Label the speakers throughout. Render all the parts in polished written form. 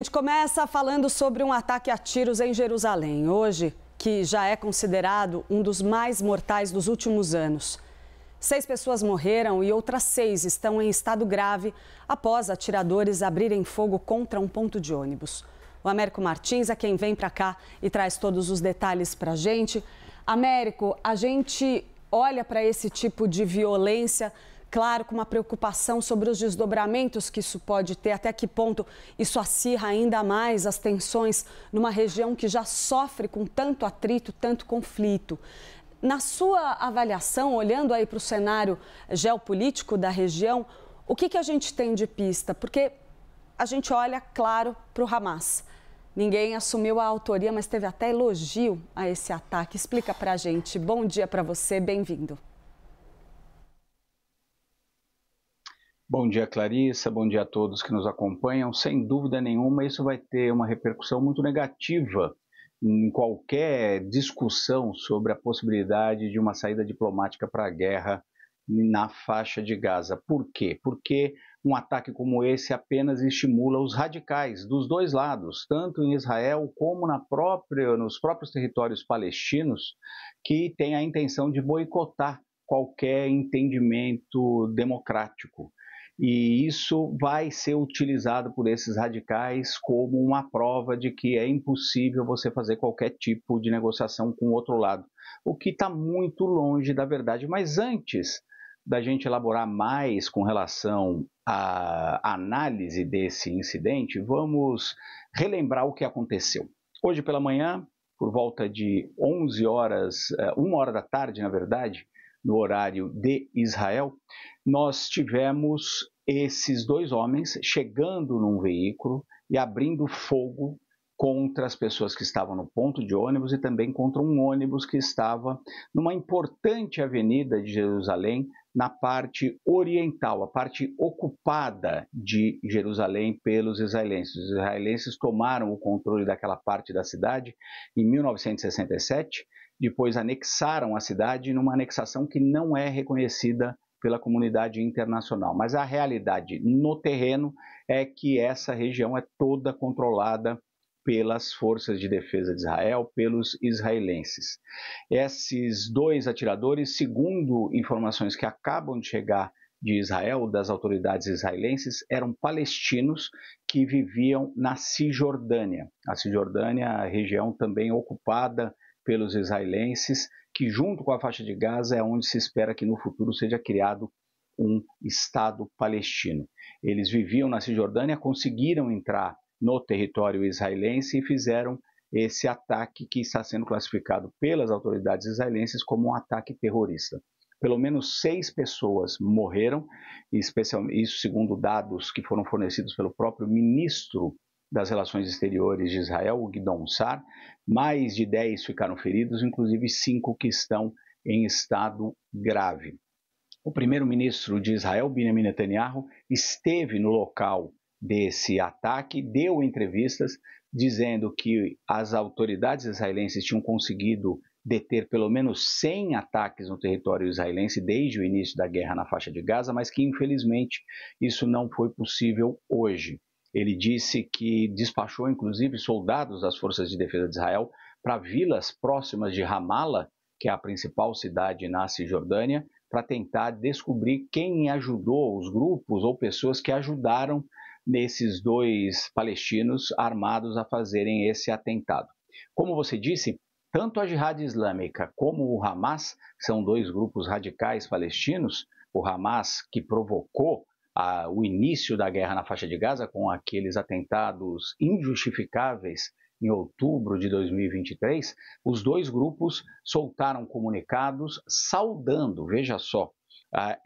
Speaker 1: A gente começa falando sobre um ataque a tiros em Jerusalém, hoje, que já é considerado um dos mais mortais dos últimos anos. 6 pessoas morreram e outras 6 estão em estado grave após atiradores abrirem fogo contra um ponto de ônibus. O Américo Martins é quem vem para cá e traz todos os detalhes para a gente. Américo, a gente olha para esse tipo de violência, claro, com uma preocupação sobre os desdobramentos que isso pode ter, até que ponto isso acirra ainda mais as tensões numa região que já sofre com tanto atrito, tanto conflito. Na sua avaliação, olhando aí para o cenário geopolítico da região, o que a gente tem de pista? Porque a gente olha, claro, para o Hamas. Ninguém assumiu a autoria, mas teve até elogio a esse ataque. Explica para a gente. Bom dia para você, bem-vindo.
Speaker 2: Bom dia, Clarissa. Bom dia a todos que nos acompanham. Sem dúvida nenhuma, isso vai ter uma repercussão muito negativa em qualquer discussão sobre a possibilidade de uma saída diplomática para a guerra na faixa de Gaza. Por quê? Porque um ataque como esse apenas estimula os radicais dos dois lados, tanto em Israel como nos próprios territórios palestinos, que têm a intenção de boicotar qualquer entendimento democrático. E isso vai ser utilizado por esses radicais como uma prova de que é impossível você fazer qualquer tipo de negociação com o outro lado, o que está muito longe da verdade. Mas antes da gente elaborar mais com relação à análise desse incidente, vamos relembrar o que aconteceu. Hoje pela manhã, por volta de 11 horas, 1 hora da tarde, na verdade, no horário de Israel, nós tivemos esses 2 homens chegando num veículo e abrindo fogo contra as pessoas que estavam no ponto de ônibus e também contra um ônibus que estava numa importante avenida de Jerusalém, na parte oriental, a parte ocupada de Jerusalém pelos israelenses. Os israelenses tomaram o controle daquela parte da cidade em 1967, depois anexaram a cidade numa anexação que não é reconhecida pela comunidade internacional. Mas a realidade no terreno é que essa região é toda controlada pelas forças de defesa de Israel, pelos israelenses. Esses 2 atiradores, segundo informações que acabam de chegar de Israel, das autoridades israelenses, eram palestinos que viviam na Cisjordânia. A Cisjordânia, a região também ocupada pelos israelenses, que junto com a faixa de Gaza é onde se espera que no futuro seja criado um Estado palestino. Eles viviam na Cisjordânia, conseguiram entrar no território israelense e fizeram esse ataque que está sendo classificado pelas autoridades israelenses como um ataque terrorista. Pelo menos 6 pessoas morreram, especialmente isso segundo dados que foram fornecidos pelo próprio ministro das Relações Exteriores de Israel, o Gideon Sa'ar. Mais de 10 ficaram feridos, inclusive 5 que estão em estado grave. O primeiro-ministro de Israel, Benjamin Netanyahu, esteve no local desse ataque, deu entrevistas dizendo que as autoridades israelenses tinham conseguido deter pelo menos 100 ataques no território israelense desde o início da guerra na faixa de Gaza, mas que infelizmente isso não foi possível hoje. Ele disse que despachou inclusive soldados das forças de defesa de Israel para vilas próximas de Ramallah, que é a principal cidade na Cisjordânia, para tentar descobrir quem ajudou os grupos ou pessoas que ajudaram nesses 2 palestinos armados a fazerem esse atentado. Como você disse, tanto a Jihad Islâmica como o Hamas são 2 grupos radicais palestinos. O Hamas, que provocou o início da guerra na faixa de Gaza com aqueles atentados injustificáveis em outubro de 2023, os 2 grupos soltaram comunicados saudando, veja só,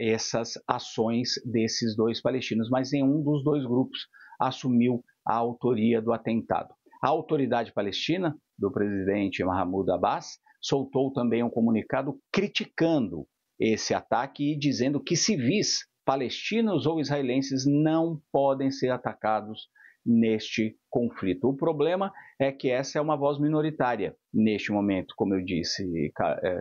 Speaker 2: essas ações desses 2 palestinos, mas nenhum dos 2 grupos assumiu a autoria do atentado. A autoridade palestina, do presidente Mahmoud Abbas, soltou também um comunicado criticando esse ataque e dizendo que civis palestinos ou israelenses não podem ser atacados neste conflito. O problema é que essa é uma voz minoritária neste momento, como eu disse,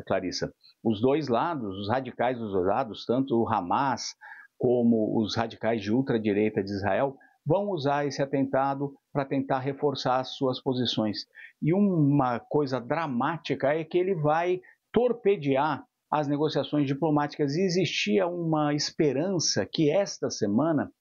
Speaker 2: Clarissa. Os 2 lados, os radicais dos 2 lados, tanto o Hamas como os radicais de ultradireita de Israel, vão usar esse atentado para tentar reforçar as suas posições. E uma coisa dramática é que ele vai torpedear as negociações diplomáticas. E existia uma esperança que esta semana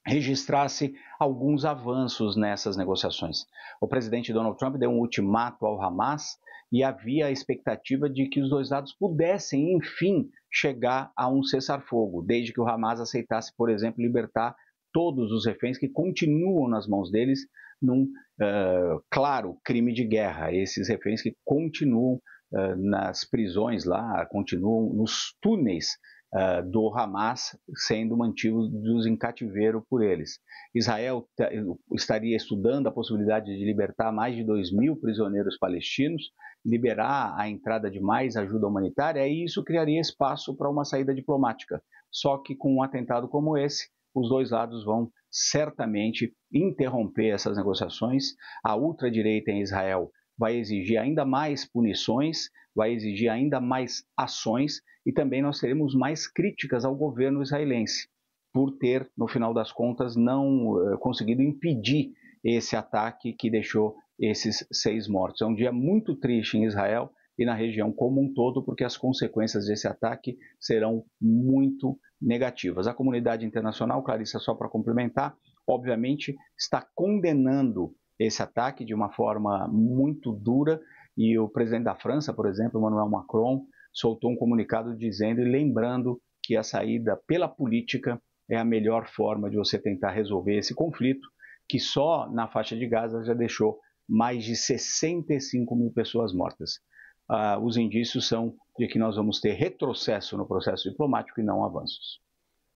Speaker 2: registrasse alguns avanços nessas negociações. O presidente Donald Trump deu um ultimato ao Hamas e havia a expectativa de que os dois lados pudessem, enfim, chegar a um cessar-fogo, desde que o Hamas aceitasse, por exemplo, libertar todos os reféns que continuam nas mãos deles num, claro, crime de guerra. Esses reféns que continuam nas prisões lá, continuam nos túneis do Hamas, sendo mantidos em cativeiro por eles. Israel estaria estudando a possibilidade de libertar mais de 2.000 prisioneiros palestinos, liberar a entrada de mais ajuda humanitária, e isso criaria espaço para uma saída diplomática. Só que com um atentado como esse, os dois lados vão certamente interromper essas negociações. A ultradireita em Israel vai exigir ainda mais punições, vai exigir ainda mais ações, e também nós teremos mais críticas ao governo israelense por ter, no final das contas, não conseguido impedir esse ataque que deixou esses 6 mortos. É um dia muito triste em Israel e na região como um todo, porque as consequências desse ataque serão muito negativas. A comunidade internacional, Clarissa, só para complementar, obviamente está condenando esse ataque de uma forma muito dura, e o presidente da França, por exemplo, Emmanuel Macron, soltou um comunicado dizendo e lembrando que a saída pela política é a melhor forma de você tentar resolver esse conflito, que só na faixa de Gaza já deixou mais de 65.000 pessoas mortas. Os indícios são de que nós vamos ter retrocesso no processo diplomático e não avanços.